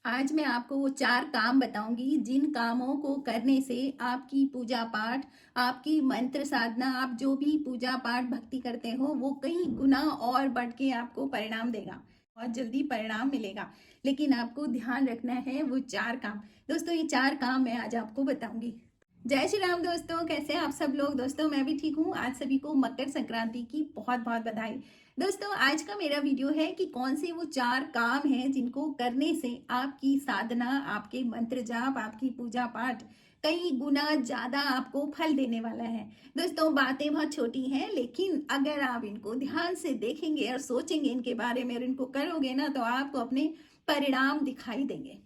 आज मैं आपको वो 4 काम बताऊंगी जिन कामों को करने से आपकी पूजा पाठ, आपकी मंत्र साधना, आप जो भी पूजा पाठ भक्ति करते हो वो कई गुना और बढ़ के आपको परिणाम देगा और जल्दी परिणाम मिलेगा। लेकिन आपको ध्यान रखना है वो 4 काम। दोस्तों ये 4 काम मैं आज आपको बताऊंगी। जय श्री राम दोस्तों, कैसे हैं आप सब लोग। दोस्तों मैं भी ठीक हूँ। आज सभी को मकर संक्रांति की बहुत बहुत बधाई। दोस्तों आज का मेरा वीडियो है कि कौन से वो 4 काम हैं जिनको करने से आपकी साधना, आपके मंत्र जाप, आपकी पूजा पाठ कई गुना ज्यादा आपको फल देने वाला है। दोस्तों बातें बहुत छोटी हैं, लेकिन अगर आप इनको ध्यान से देखेंगे और सोचेंगे इनके बारे में और इनको करोगे ना, तो आपको अपने परिणाम दिखाई देंगे।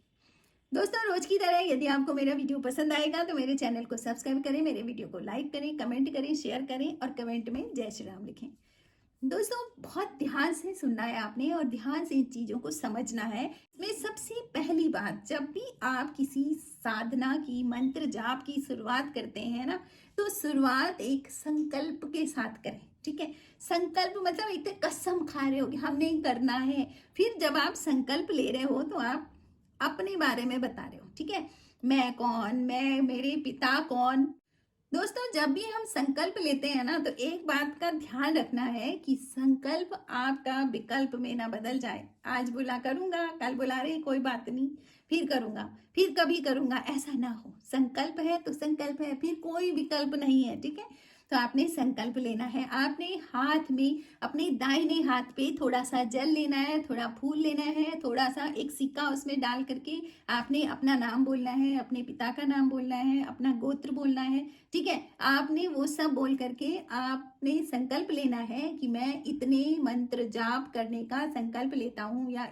दोस्तों रोज की तरह यदि आपको मेरा वीडियो पसंद आएगा तो मेरे चैनल को सब्सक्राइब करें, मेरे वीडियो को लाइक करें, कमेंट करें, शेयर करें और कमेंट में जय श्री राम लिखें। दोस्तों बहुत ध्यान से सुनना है आपने और ध्यान से इन चीजों को समझना है। इसमें सबसे पहली बात, जब भी आप किसी साधना की, मंत्र जाप की शुरुआत करते हैं ना, तो शुरुआत एक संकल्प के साथ करें। ठीक है, संकल्प मतलब एक कसम खा रहे हो कि हमने करना है। फिर जब आप संकल्प ले रहे हो तो आप अपने बारे में बता रहे हो। ठीक है, मैं कौन, मैं, मेरे पिता कौन। दोस्तों जब भी हम संकल्प लेते हैं ना, तो एक बात का ध्यान रखना है कि संकल्प आपका विकल्प में ना बदल जाए। आज बोला करूंगा, कल बोला रे कोई बात नहीं, फिर करूंगा, फिर कभी करूंगा, ऐसा ना हो। संकल्प है तो संकल्प है, फिर कोई विकल्प नहीं है। ठीक है, तो आपने संकल्प लेना है। आपने हाथ में, अपने दाहिने हाथ पे थोड़ा सा जल लेना है, थोड़ा फूल लेना है, थोड़ा सा एक सिक्का उसमें डाल करके आपने अपना नाम बोलना है, अपने पिता का नाम बोलना है, अपना गोत्र बोलना है। ठीक है, आपने वो सब बोल करके आपने संकल्प लेना है कि मैं इतने मंत्र जाप करने का संकल्प लेता हूँ या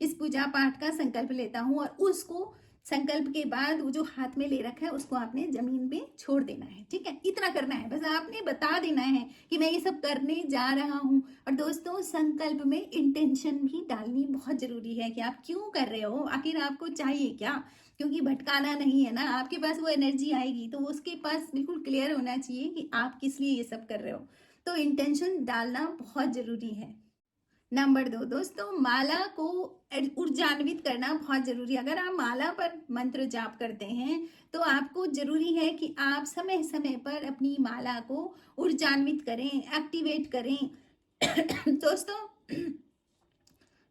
इस पूजा पाठ का संकल्प लेता हूँ। और उसको संकल्प के बाद वो जो हाथ में ले रखा है उसको आपने जमीन पे छोड़ देना है। ठीक है, इतना करना है बस। आपने बता देना है कि मैं ये सब करने जा रहा हूँ। और दोस्तों संकल्प में इंटेंशन भी डालनी बहुत जरूरी है कि आप क्यों कर रहे हो, आखिर आपको चाहिए क्या। क्योंकि भटकाना नहीं है ना, आपके पास वो एनर्जी आएगी तो उसके पास बिल्कुल क्लियर होना चाहिए कि आप किस लिए ये सब कर रहे हो। तो इंटेंशन डालना बहुत जरूरी है। नंबर 2 दोस्तों, माला को ऊर्जान्वित करना बहुत जरूरी है। अगर आप माला पर मंत्र जाप करते हैं तो आपको जरूरी है कि आप समय समय पर अपनी माला को ऊर्जान्वित करें, एक्टिवेट करें। दोस्तों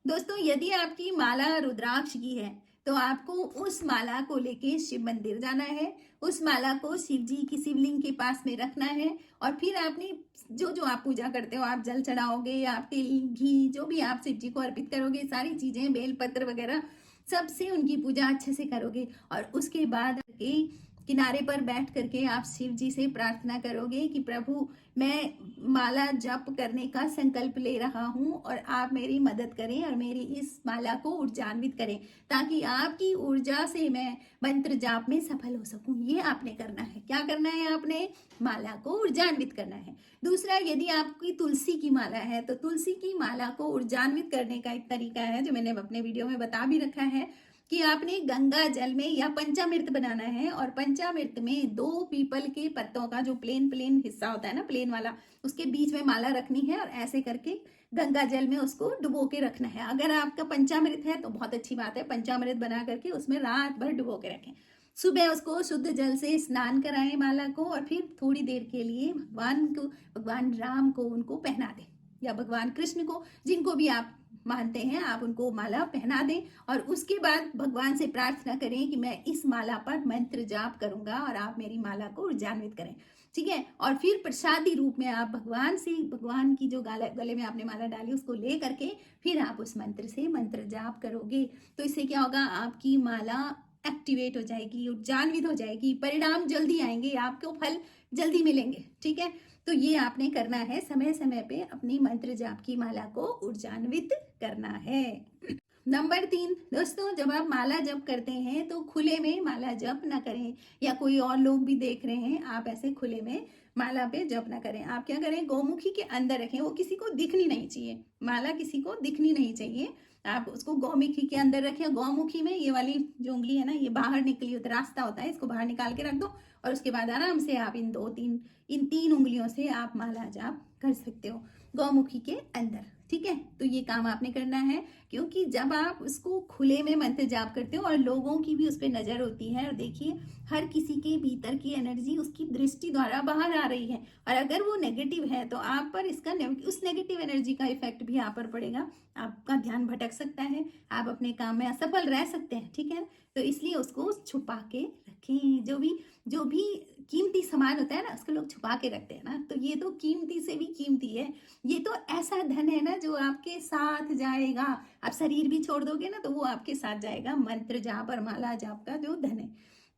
दोस्तों यदि आपकी माला रुद्राक्ष की है तो आपको उस माला को लेके शिव मंदिर जाना है, उस माला को शिव जी की शिवलिंग के पास में रखना है। और फिर आपने जो जो आप पूजा करते हो, आप जल चढ़ाओगे या आप तिल घी जो भी आप शिव जी को अर्पित करोगे, सारी चीजें बेलपत्र वगैरह सबसे उनकी पूजा अच्छे से करोगे। और उसके बाद किनारे पर बैठ करके आप शिव जी से प्रार्थना करोगे कि प्रभु मैं माला जप करने का संकल्प ले रहा हूं और आप मेरी मदद करें और मेरी इस माला को ऊर्जान्वित करें, ताकि आपकी ऊर्जा से मैं मंत्र जाप में सफल हो सकूं। ये आपने करना है। क्या करना है, आपने माला को ऊर्जान्वित करना है। दूसरा, यदि आपकी तुलसी की माला है तो तुलसी की माला को ऊर्जान्वित करने का एक तरीका है जो मैंने अपने वीडियो में बता भी रखा है कि आपने गंगा जल में या पंचामृत बनाना है और पंचामृत में 2 पीपल के पत्तों का जो प्लेन प्लेन हिस्सा होता है ना, प्लेन वाला, उसके बीच में माला रखनी है और ऐसे करके गंगा जल में उसको डुबो के रखना है। अगर आपका पंचामृत है तो बहुत अच्छी बात है, पंचामृत बना करके उसमें रात भर डुबो के रखें। सुबह उसको शुद्ध जल से स्नान कराएं माला को और फिर थोड़ी देर के लिए भगवान राम को उनको पहना दें या भगवान कृष्ण को, जिनको भी आप मानते हैं आप उनको माला पहना दें। और उसके बाद भगवान से प्रार्थना करें कि मैं इस माला पर मंत्र जाप करूंगा और आप मेरी माला को ऊर्जान्वित करें। ठीक है, और फिर प्रसादी रूप में आप भगवान की जो गले में आपने माला डाली उसको ले करके फिर आप उस मंत्र से मंत्र जाप करोगे। तो इससे क्या होगा, आपकी माला एक्टिवेट हो जाएगी, ऊर्जान्वित हो जाएगी, परिणाम जल्दी आएंगे, आपको फल जल्दी मिलेंगे। ठीक है, तो ये आपने करना है, समय समय पे अपनी मंत्र जाप की माला को ऊर्जान्वित करना है। नंबर 3 दोस्तों, जब आप माला जप करते हैं तो खुले में माला जप ना करें, या कोई और लोग भी देख रहे हैं, आप ऐसे खुले में माला पे जप ना करें। आप क्या करें, गौमुखी के अंदर रखें, वो किसी को दिखनी नहीं चाहिए, माला किसी को दिखनी नहीं चाहिए। आप उसको गौमुखी के अंदर रखें। गौमुखी में ये वाली जो उंगली है ना, ये बाहर निकली होती, रास्ता होता है, इसको बाहर निकाल के रख दो और उसके बाद आराम से आप इन 3 उंगलियों से आप माला जाप कर सकते हो गौमुखी के अंदर। ठीक है। तो ये काम आपने करना है, क्योंकि जब आप उसको खुले में मंत्र जाप करते हो और लोगों की भी उस पर नजर होती है, और देखिए हर किसी के भीतर की एनर्जी उसकी दृष्टि द्वारा बाहर आ रही है, और अगर वो नेगेटिव है तो आप पर इसका उस नेगेटिव एनर्जी का इफेक्ट भी आप पर पड़ेगा, आपका ध्यान भटक सकता है, आप अपने काम में असफल रह सकते हैं, ठीक है। तो इसलिए उसको छुपा के रखें। जो भी कीमती सामान होता है ना, उसको लोग छुपा के रखते हैं ना, तो ये तो कीमती से भी कीमती है। ये तो ऐसा धन है ना जो आपके साथ जाएगा। आप शरीर भी छोड़ दोगे ना तो वो आपके साथ जाएगा, मंत्र जाप और माला जाप का जो धन है।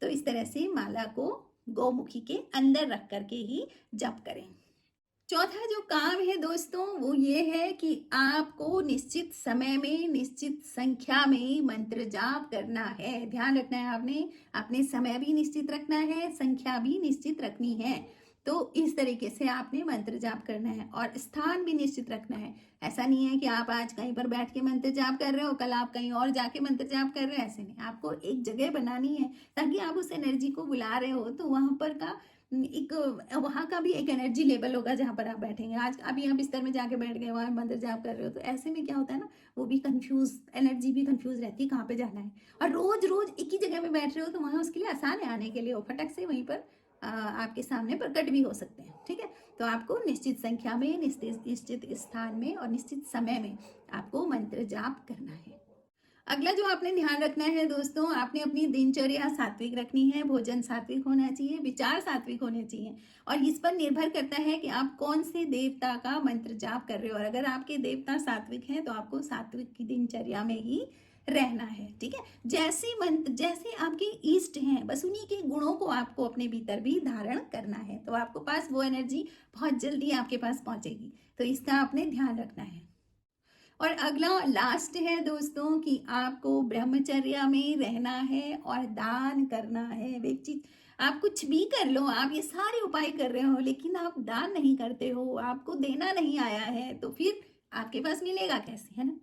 तो इस तरह से माला को गौमुखी के अंदर रख करके ही जप करें। चौथा जो काम है दोस्तों वो ये है कि आपको निश्चित समय में निश्चित संख्या में मंत्र जाप करना है। ध्यान रखना है आपने, अपने समय भी निश्चित रखना है, संख्या भी निश्चित रखनी है। तो इस तरीके से आपने मंत्र जाप करना है, और स्थान भी निश्चित रखना है। ऐसा नहीं है कि आप आज कहीं पर बैठ के मंत्र जाप कर रहे हो, कल आप कहीं और जाके मंत्र जाप कर रहे हो, ऐसे नहीं। आपको एक जगह बनानी है ताकि आप उस एनर्जी को बुला रहे हो तो वहां पर का एक वहां का भी एक एनर्जी लेवल होगा जहां पर आप बैठेंगे। आज अभी आप बिस्तर में जाके बैठ गए, वहां मंत्र जाप कर रहे हो, तो ऐसे में क्या होता है ना, वो भी कंफ्यूज, एनर्जी भी कंफ्यूज रहती है कहाँ पे जाना है। और रोज रोज एक ही जगह पे बैठ रहे हो तो वहां उसके लिए आसान है आने के लिए, वो फटक से वहीं पर आपके सामने प्रकट भी हो सकते हैं, ठीक है। तो आपको निश्चित संख्या में, निश्चित स्थान में और निश्चित समय में आपको मंत्र जाप करना है। अगला जो आपने ध्यान रखना है दोस्तों, आपने अपनी दिनचर्या सात्विक रखनी है, भोजन सात्विक होना चाहिए, विचार सात्विक होने चाहिए, और इस पर निर्भर करता है कि आप कौन से देवता का मंत्र जाप कर रहे हो। और अगर आपके देवता सात्विक हैं तो आपको सात्विक की दिनचर्या में ही रहना है, ठीक है। जैसे मंत्र, जैसे आपके इष्ट हैं, बस उन्हीं के गुणों को आपको अपने भीतर भी धारण करना है, तो आपको पास वो एनर्जी बहुत जल्दी आपके पास पहुंचेगी। तो इसका आपने ध्यान रखना है। और अगला लास्ट है दोस्तों कि आपको ब्रह्मचर्या में रहना है और दान करना है। एक चीज, आप कुछ भी कर लो, आप ये सारे उपाय कर रहे हो लेकिन आप दान नहीं करते हो, आपको देना नहीं आया है, तो फिर आपके पास मिलेगा कैसे, है ना।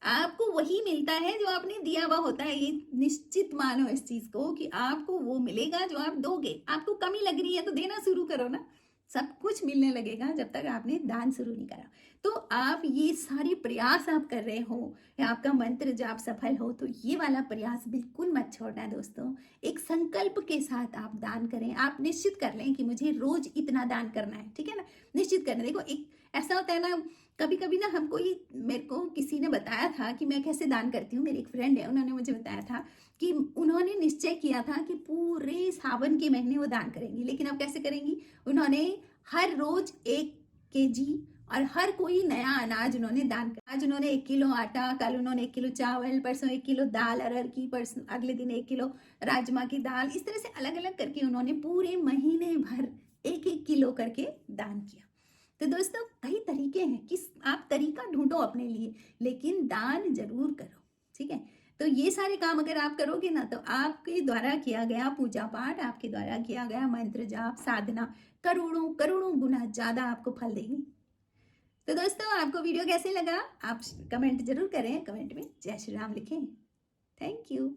आपको वही मिलता है जो आपने दिया हुआ होता है। ये निश्चित मानो इस चीज को कि आपको वो मिलेगा जो आप दोगे। आपको कमी लग रही है तो देना शुरू करो ना, सब कुछ मिलने लगेगा जब तक आपने दान शुरू नहीं करा। तो आप ये सारे प्रयास आप कर रहे हो या आपका मंत्र जाप सफल हो, तो ये वाला प्रयास बिल्कुल मत छोड़ना दोस्तों। एक संकल्प के साथ आप दान करें। आप निश्चित कर लें कि मुझे रोज इतना दान करना है, ठीक है ना। निश्चित करना, देखो एक ऐसा होता है ना, कभी कभी ना हमको ही, मेरे को किसी ने बताया था कि मैं कैसे दान करती हूँ। मेरी एक फ्रेंड है, उन्होंने मुझे बताया था कि उन्होंने निश्चय किया था कि पूरे सावन के महीने वो दान करेंगी। लेकिन अब कैसे करेंगी, उन्होंने हर रोज 1 kg और हर कोई नया अनाज उन्होंने दान कर। आज उन्होंने 1 किलो आटा, कल उन्होंने 1 किलो चावल, परसों 1 किलो दाल अरहर की, परसों अगले दिन 1 किलो राजमा की दाल, इस तरह से अलग अलग करके उन्होंने पूरे महीने भर 1-1 किलो करके दान किया। तो दोस्तों कई तरीके हैं कि आप तरीका ढूंढो अपने लिए, लेकिन दान जरूर करो, ठीक है। तो ये सारे काम अगर आप करोगे ना तो आपके द्वारा किया गया पूजा पाठ, आपके द्वारा किया गया मंत्र जाप साधना करोड़ों करोड़ों गुना ज्यादा आपको फल देगी। तो दोस्तों आपको वीडियो कैसे लगा, आप कमेंट जरूर करें, कमेंट में जय श्री राम लिखें। Thank you.